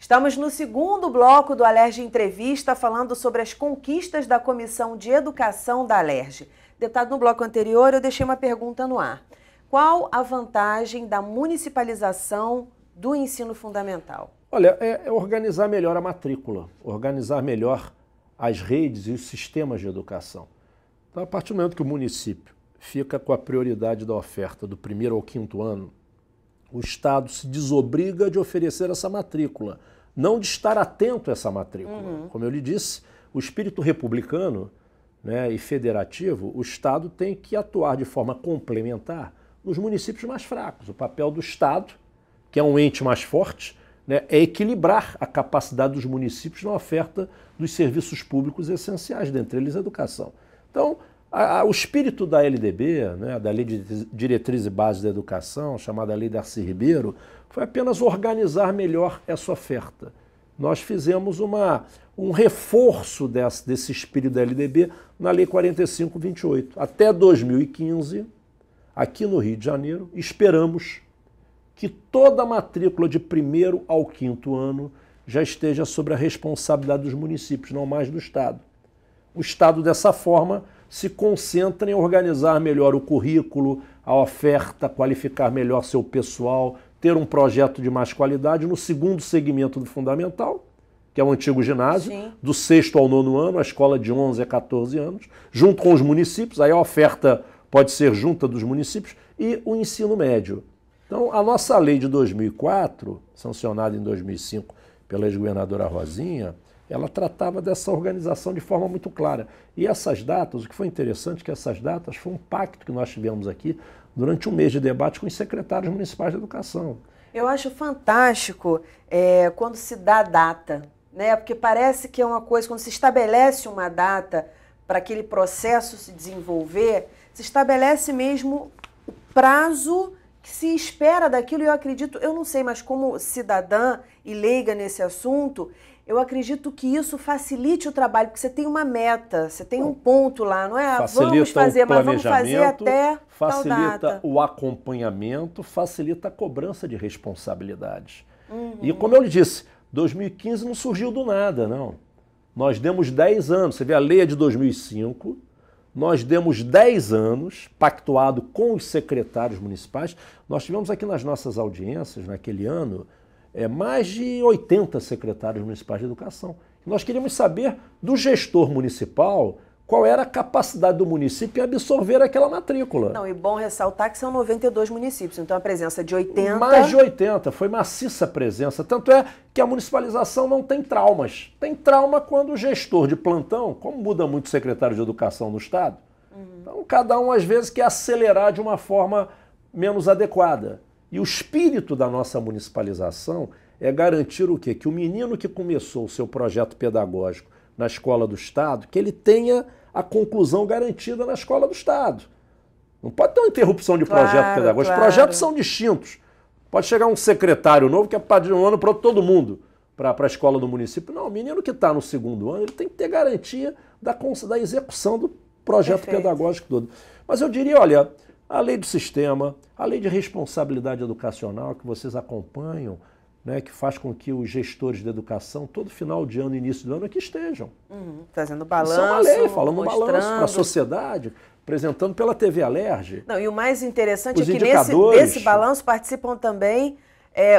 Estamos no segundo bloco do Alerj Entrevista, falando sobre as conquistas da Comissão de Educação da Alerj. Deputado, no bloco anterior eu deixei uma pergunta no ar. Qual a vantagem da municipalização do ensino fundamental? Olha, é organizar melhor a matrícula, organizar melhor as redes e os sistemas de educação. Então, a partir do momento que o município fica com a prioridade da oferta do 1º ao 5º ano, o Estado se desobriga de oferecer essa matrícula, não de estar atento a essa matrícula. Como eu lhe disse, o espírito republicano, né, e federativo, o Estado tem que atuar de forma complementar nos municípios mais fracos. O papel do Estado, que é um ente mais forte, né, é equilibrar a capacidade dos municípios na oferta dos serviços públicos essenciais, dentre eles a educação. Então, o espírito da LDB, né, da Lei de Diretriz e Bases da Educação, chamada Lei Darcy Ribeiro, foi apenas organizar melhor essa oferta. Nós fizemos um reforço desse espírito da LDB na Lei 4528. Até 2015, aqui no Rio de Janeiro, esperamos que toda a matrícula de 1º ao 5º ano já esteja sob a responsabilidade dos municípios, não mais do Estado. O Estado, dessa forma, se concentra em organizar melhor o currículo, a oferta, qualificar melhor seu pessoal, ter um projeto de mais qualidade no segundo segmento do fundamental, que é o antigo ginásio, sim, do 6º ao 9º ano, a escola de 11 a 14 anos, junto com os municípios, aí a oferta pode ser junta dos municípios, e o ensino médio. Então, a nossa lei de 2004, sancionada em 2005 pela ex-governadora Rosinha, ela tratava dessa organização de forma muito clara. E essas datas, o que foi interessante é que essas datas foi um pacto que nós tivemos aqui durante um mês de debate com os secretários municipais de educação. Eu acho fantástico quando se dá data, né? Porque parece que é uma coisa, quando se estabelece uma data para aquele processo se desenvolver, se estabelece mesmo o prazo que se espera daquilo. E eu acredito, eu não sei, mas como cidadã e leiga nesse assunto, eu acredito que isso facilite o trabalho, porque você tem uma meta, você tem um ponto lá, não é? Vamos fazer, mas vamos fazer até facilita tal data. O acompanhamento, facilita a cobrança de responsabilidades. E como eu lhe disse, 2015 não surgiu do nada, não. Nós demos 10 anos, você vê a lei é de 2005, nós demos 10 anos, pactuado com os secretários municipais. Nós tivemos aqui nas nossas audiências, naquele ano, mais de 80 secretários municipais de educação. Nós queríamos saber do gestor municipal qual era a capacidade do município em absorver aquela matrícula. Não, e bom ressaltar que são 92 municípios, então a presença de 80... Mais de 80, foi maciça a presença. Tanto é que a municipalização não tem traumas. Tem trauma quando o gestor de plantão, como muda muito o secretário de educação no Estado, então cada um às vezes quer acelerar de uma forma menos adequada. E o espírito da nossa municipalização é garantir o quê? Que o menino que começou o seu projeto pedagógico na escola do Estado, que ele tenha a conclusão garantida na escola do Estado. Não pode ter uma interrupção de projeto pedagógico. Os projetos são distintos. Pode chegar um secretário novo que é para de um ano para todo mundo, para a escola do município. Não, o menino que está no 2º ano, ele tem que ter garantia da execução do projeto pedagógico todo. Mas eu diria, olha, a lei do sistema, a lei de responsabilidade educacional que vocês acompanham, né, que faz com que os gestores de educação, todo final de ano e início do ano, aqui estejam. Fazendo balanço, isso é uma lei, falando balanço para a sociedade, apresentando pela TV Alerj. Não, e o mais interessante é que desse balanço participam também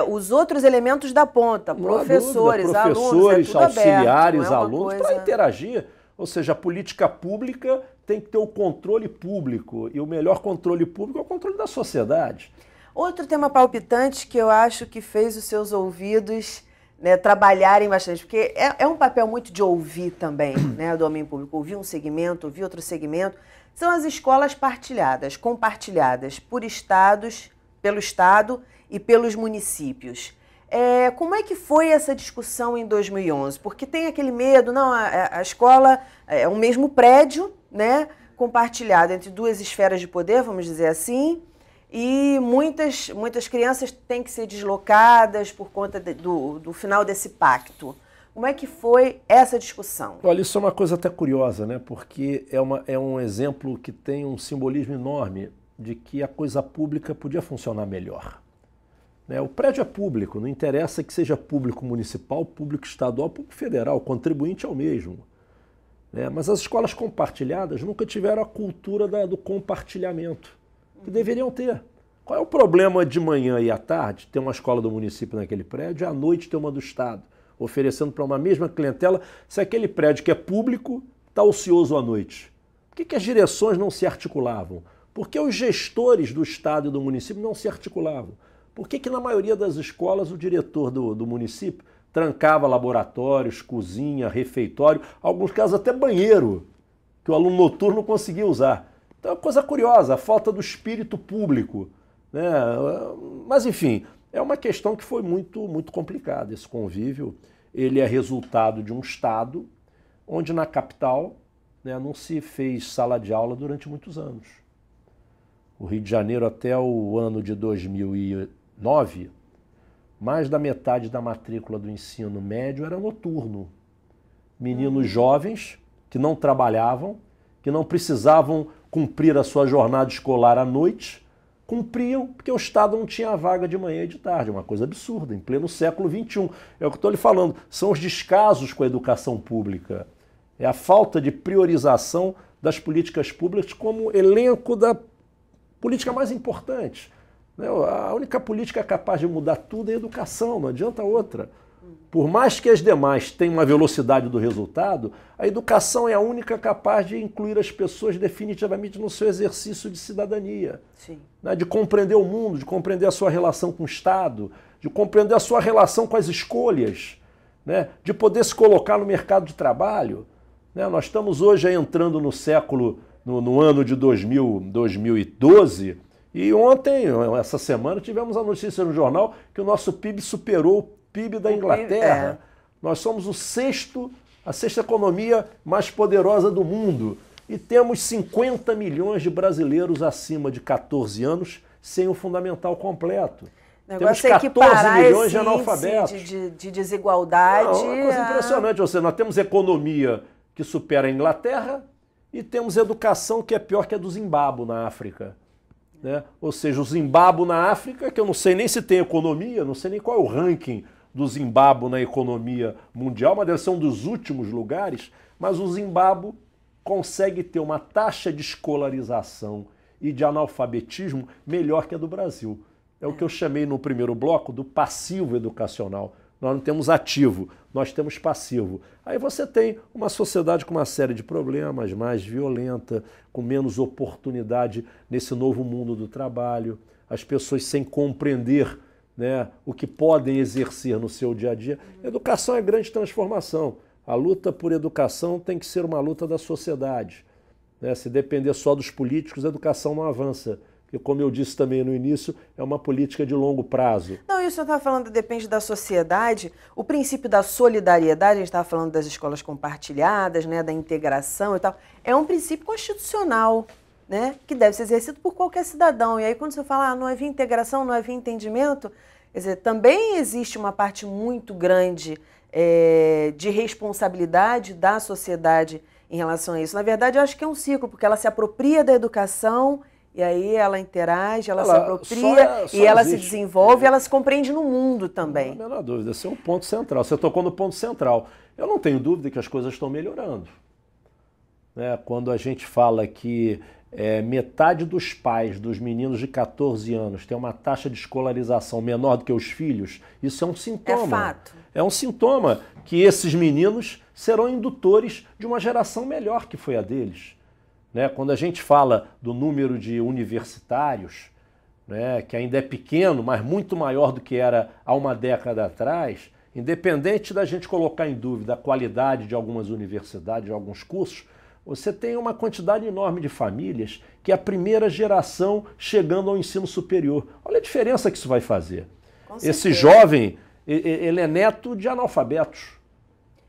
os outros elementos da ponta, professores, alunos, auxiliares, aberto, alunos, para interagir. Ou seja, a política pública tem que ter o controle público, e o melhor controle público é o controle da sociedade. Outro tema palpitante que eu acho que fez os seus ouvidos, né, trabalharem bastante, porque é um papel muito de ouvir também, né, do homem público, ouvir um segmento, ouvir outro segmento, são as escolas partilhadas, compartilhadas por estados, pelo Estado e pelos municípios. Como é que foi essa discussão em 2011? Porque tem aquele medo, não, a escola é um mesmo prédio, né, compartilhado entre duas esferas de poder, vamos dizer assim, e muitas crianças têm que ser deslocadas por conta do final desse pacto. Como é que foi essa discussão? Olha, isso é uma coisa até curiosa, né? Porque é um exemplo que tem um simbolismo enorme de que a coisa pública podia funcionar melhor. né? O prédio é público, não interessa que seja público municipal, público estadual, público federal, o contribuinte é o mesmo. Né? Mas as escolas compartilhadas nunca tiveram a cultura do compartilhamento, que deveriam ter. Qual é o problema de manhã e à tarde ter uma escola do município naquele prédio e à noite ter uma do Estado, oferecendo para uma mesma clientela, se aquele prédio que é público está ocioso à noite? Por que as direções não se articulavam? Por que os gestores do Estado e do município não se articulavam? Por que na maioria das escolas o diretor do município trancava laboratórios, cozinha, refeitório, alguns casos até banheiro, que o aluno noturno conseguia usar? Então é uma coisa curiosa, a falta do espírito público. Né? Mas enfim, é uma questão que foi muito complicada. Esse convívio, ele é resultado de um Estado onde na capital, né, não se fez sala de aula durante muitos anos. O Rio de Janeiro até o ano de 2009, mais da metade da matrícula do ensino médio era noturno. Meninos jovens que não trabalhavam, que não precisavam cumprir a sua jornada escolar à noite, cumpriam porque o Estado não tinha vaga de manhã e de tarde. Uma coisa absurda, em pleno século XXI. É o que eu estou lhe falando, são os descasos com a educação pública. É a falta de priorização das políticas públicas como elenco da política mais importante. A única política capaz de mudar tudo é a educação, não adianta outra. Por mais que as demais tenham uma velocidade do resultado, a educação é a única capaz de incluir as pessoas definitivamente no seu exercício de cidadania. Sim. De compreender o mundo, de compreender a sua relação com o Estado, de compreender a sua relação com as escolhas, né? De poder se colocar no mercado de trabalho. Nós estamos hoje entrando no século, no ano de 2012, e ontem, essa semana, tivemos a notícia no jornal que o nosso PIB superou o PIB da Inglaterra. Nós somos a sexta economia mais poderosa do mundo e temos 50 milhões de brasileiros acima de 14 anos sem o fundamental completo. Temos 14 milhões de analfabetos. De desigualdade. Não, é uma coisa impressionante. Ou seja, nós temos economia que supera a Inglaterra e temos educação que é pior que a do Zimbábue na África. Né? Ou seja, o Zimbábue na África, que eu não sei nem se tem economia, não sei nem qual é o ranking do Zimbábue na economia mundial, mas deve ser um dos últimos lugares, mas o Zimbábue consegue ter uma taxa de escolarização e de analfabetismo melhor que a do Brasil. É o que eu chamei no primeiro bloco do passivo educacional. Nós não temos ativo, nós temos passivo. Aí você tem uma sociedade com uma série de problemas, mais violenta, com menos oportunidade nesse novo mundo do trabalho, as pessoas sem compreender, né, o que podem exercer no seu dia a dia. Educação é grande transformação. A luta por educação tem que ser uma luta da sociedade. Né? Se depender só dos políticos, a educação não avança. Porque, como eu disse também no início, é uma política de longo prazo. Não, isso eu estava falando, depende da sociedade. O princípio da solidariedade, a gente estava falando das escolas compartilhadas, né, da integração e tal, é um princípio constitucional, né, que deve ser exercido por qualquer cidadão. E aí, quando você fala, não havia integração, não havia entendimento, quer dizer, também existe uma parte muito grande de responsabilidade da sociedade em relação a isso. Na verdade, eu acho que é um ciclo, porque ela se apropria da educação. E aí ela interage, ela se apropria e ela se desenvolve, ela se compreende no mundo também. Não há a menor dúvida, esse é um ponto central. Você tocou no ponto central. Eu não tenho dúvida que as coisas estão melhorando. Né? Quando a gente fala que metade dos pais dos meninos de 14 anos tem uma taxa de escolarização menor do que os filhos, isso é um sintoma. É fato. É um sintoma que esses meninos serão indutores de uma geração melhor que foi a deles. Né? Quando a gente fala do número de universitários, né, que ainda é pequeno, mas muito maior do que era há uma década atrás, independente da gente colocar em dúvida a qualidade de algumas universidades, de alguns cursos, você tem uma quantidade enorme de famílias que é a primeira geração chegando ao ensino superior. Olha a diferença que isso vai fazer. Esse jovem, ele é neto de analfabetos,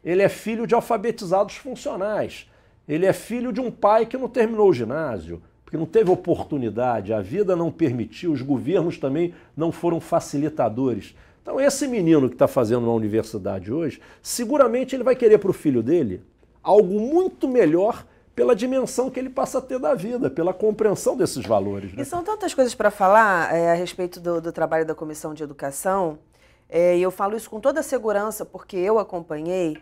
ele é filho de alfabetizados funcionais. Ele é filho de um pai que não terminou o ginásio, porque não teve oportunidade, a vida não permitiu, os governos também não foram facilitadores. Então esse menino que está fazendo uma universidade hoje, seguramente ele vai querer para o filho dele algo muito melhor pela dimensão que ele passa a ter da vida, pela compreensão desses valores. Né? E são tantas coisas para falar a respeito do trabalho da Comissão de Educação, e eu falo isso com toda a segurança, porque eu acompanhei,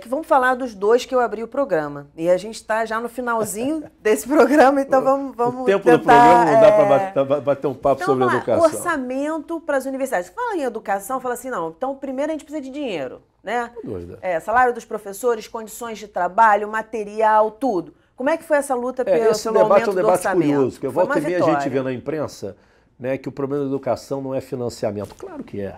que vamos falar dos dois que eu abri o programa. E a gente está já no finalzinho desse programa, então vamos o tempo tentar, do programa não dá para bater um papo sobre educação. Orçamento para as universidades. Fala em educação, fala assim, não, então primeiro a gente precisa de dinheiro, né? Salário dos professores, condições de trabalho, material, tudo. Como é que foi essa luta pelo aumento do orçamento? Esse debate é um debate curioso, porque volta e meia a gente vê na imprensa, né, que o problema da educação não é financiamento. Claro que é.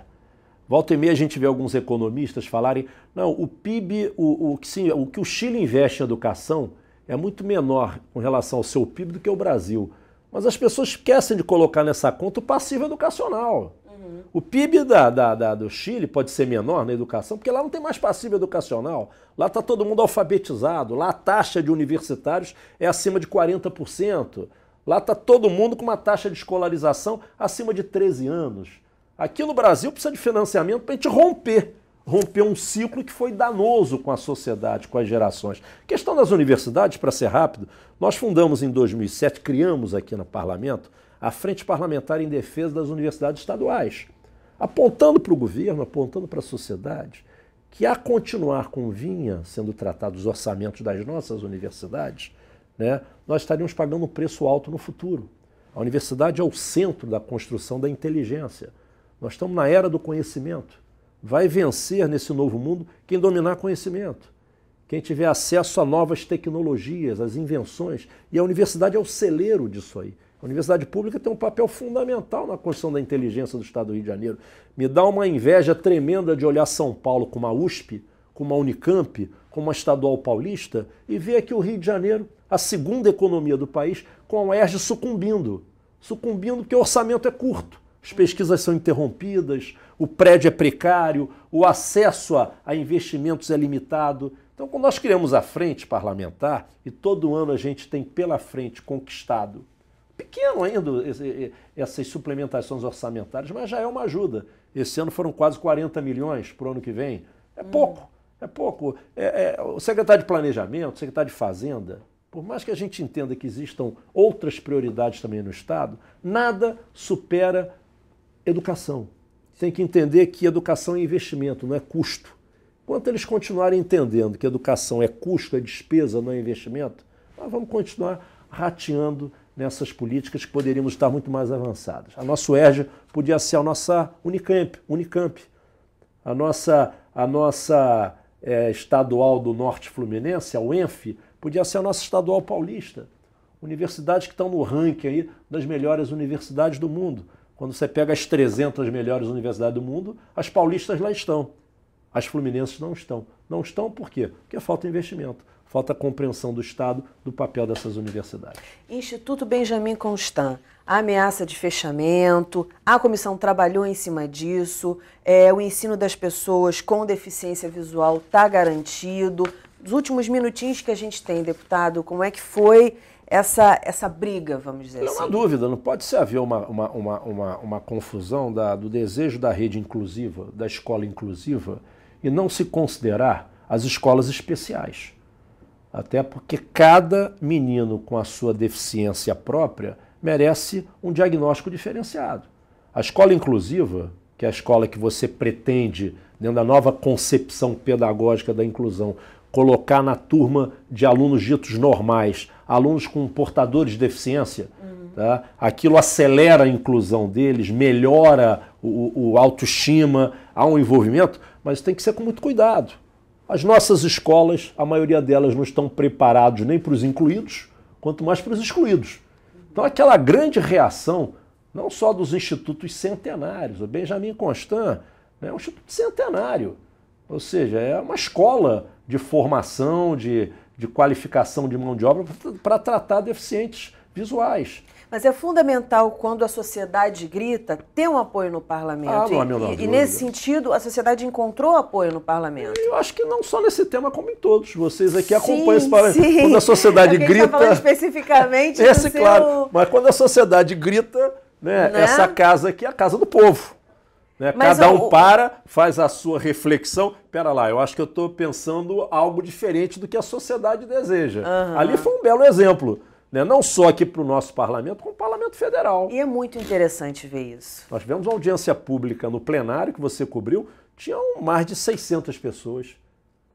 Volta e meia a gente vê alguns economistas falarem, não, o PIB, o que o Chile investe em educação é muito menor com relação ao seu PIB do que o Brasil. Mas as pessoas esquecem de colocar nessa conta o passivo educacional. Uhum. O PIB do Chile pode ser menor na educação, porque lá não tem mais passivo educacional. Lá está todo mundo alfabetizado, lá a taxa de universitários é acima de 40%. Lá está todo mundo com uma taxa de escolarização acima de 13 anos. Aqui no Brasil precisa de financiamento para a gente romper um ciclo que foi danoso com a sociedade, com as gerações. Questão das universidades, para ser rápido, nós fundamos em 2007, criamos aqui no Parlamento, a Frente Parlamentar em Defesa das Universidades Estaduais, apontando para o governo, apontando para a sociedade, que a continuar como vinha sendo tratados os orçamentos das nossas universidades, né, nós estaríamos pagando um preço alto no futuro. A universidade é o centro da construção da inteligência. Nós estamos na era do conhecimento. Vai vencer nesse novo mundo quem dominar conhecimento, quem tiver acesso a novas tecnologias, às invenções. E a universidade é o celeiro disso aí. A universidade pública tem um papel fundamental na construção da inteligência do Estado do Rio de Janeiro. Me dá uma inveja tremenda de olhar São Paulo com uma USP, com uma Unicamp, com uma Estadual Paulista e ver aqui o Rio de Janeiro, a segunda economia do país, com a UERJ sucumbindo. Sucumbindo porque o orçamento é curto. As pesquisas são interrompidas, o prédio é precário, o acesso a investimentos é limitado. Então, quando nós criamos a frente parlamentar, e todo ano a gente tem pela frente conquistado, pequeno ainda essas suplementações orçamentárias, mas já é uma ajuda. Esse ano foram quase 40 milhões para o ano que vem. É pouco, é pouco. O secretário de Planejamento, o secretário de Fazenda, por mais que a gente entenda que existam outras prioridades também no Estado, nada supera educação. Tem que entender que educação é investimento, não é custo. Enquanto eles continuarem entendendo que educação é custo, é despesa, não é investimento, nós vamos continuar rateando nessas políticas que poderíamos estar muito mais avançadas. A nossa UERJ podia ser a nossa Unicamp. A nossa estadual do Norte Fluminense, a UENF, podia ser a nossa estadual paulista. Universidades que estão no ranking aí das melhores universidades do mundo. Quando você pega as 300 melhores universidades do mundo, as paulistas lá estão. As fluminenses não estão. Não estão por quê? Porque falta investimento, falta compreensão do Estado, do papel dessas universidades. Instituto Benjamin Constant, a ameaça de fechamento, a comissão trabalhou em cima disso, o ensino das pessoas com deficiência visual está garantido. Nos últimos minutinhos que a gente tem, deputado, como é que foi essa briga, vamos dizer assim? É uma dúvida, não pode se haver uma confusão do desejo da rede inclusiva, da escola inclusiva, e não se considerar as escolas especiais. Até porque cada menino com a sua deficiência própria merece um diagnóstico diferenciado. A escola inclusiva, que é a escola que você pretende, dentro da nova concepção pedagógica da inclusão, colocar na turma de alunos ditos normais, alunos com portadores de deficiência, tá? Aquilo acelera a inclusão deles, melhora o autoestima, há um envolvimento, mas tem que ser com muito cuidado. As nossas escolas, a maioria delas não estão preparados nem para os incluídos, quanto mais para os excluídos. Então aquela grande reação, não só dos institutos centenários, o Benjamin Constant é um instituto centenário, ou seja, é uma escola de formação, de qualificação de mão de obra para tratar deficientes visuais. Mas é fundamental, quando a sociedade grita, ter um apoio no parlamento. Não há menor dúvida. E nesse sentido, a sociedade encontrou apoio no parlamento. Eu acho que não só nesse tema, como em todos. Vocês aqui acompanham esse parlamento. Quando a sociedade grita... Está falando especificamente esse, claro. Mas quando a sociedade grita, né? Essa casa aqui é a casa do povo. Né? Cada um faz a sua reflexão. Pera lá, eu acho que eu estou pensando algo diferente do que a sociedade deseja. Ali foi um belo exemplo. Né? Não só aqui para o nosso parlamento, como o parlamento federal. E é muito interessante ver isso. Nós tivemos uma audiência pública no plenário que você cobriu, tinham mais de 600 pessoas.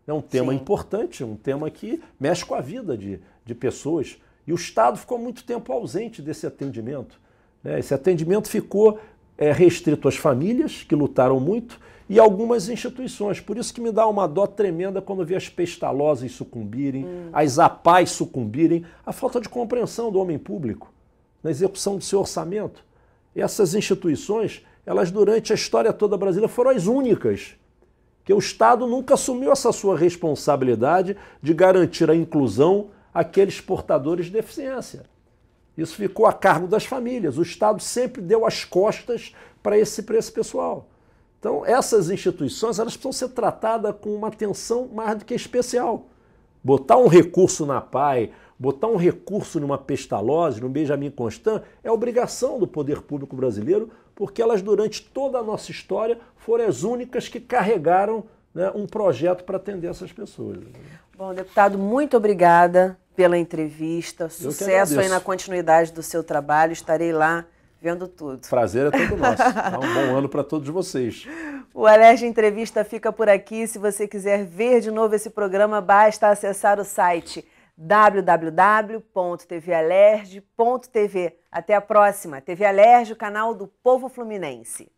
É um tema importante, um tema que mexe com a vida de pessoas. E o Estado ficou muito tempo ausente desse atendimento. Né? Esse atendimento ficou restrito às famílias, que lutaram muito, e algumas instituições. Por isso que me dá uma dó tremenda quando vê as pestalozes sucumbirem, as APAES sucumbirem, a falta de compreensão do homem público na execução do seu orçamento. Essas instituições, elas durante a história toda brasileira foram as únicas que o Estado nunca assumiu essa sua responsabilidade de garantir a inclusão àqueles portadores de deficiência. Isso ficou a cargo das famílias. O Estado sempre deu as costas para esse pessoal. Então, essas instituições elas precisam ser tratadas com uma atenção mais do que especial. Botar um recurso na PAI, botar um recurso numa Pestalozzi, no Benjamin Constant, é obrigação do poder público brasileiro, porque elas, durante toda a nossa história, foram as únicas que carregaram, né, um projeto para atender essas pessoas. Bom, deputado, muito obrigada pela entrevista. Sucesso aí na continuidade do seu trabalho. Estarei lá vendo tudo. Prazer é todo nosso. Um bom ano para todos vocês. O Alerj Entrevista fica por aqui. Se você quiser ver de novo esse programa, basta acessar o site www.tvalerj.tv. Até a próxima. TV Alerj, o canal do povo fluminense.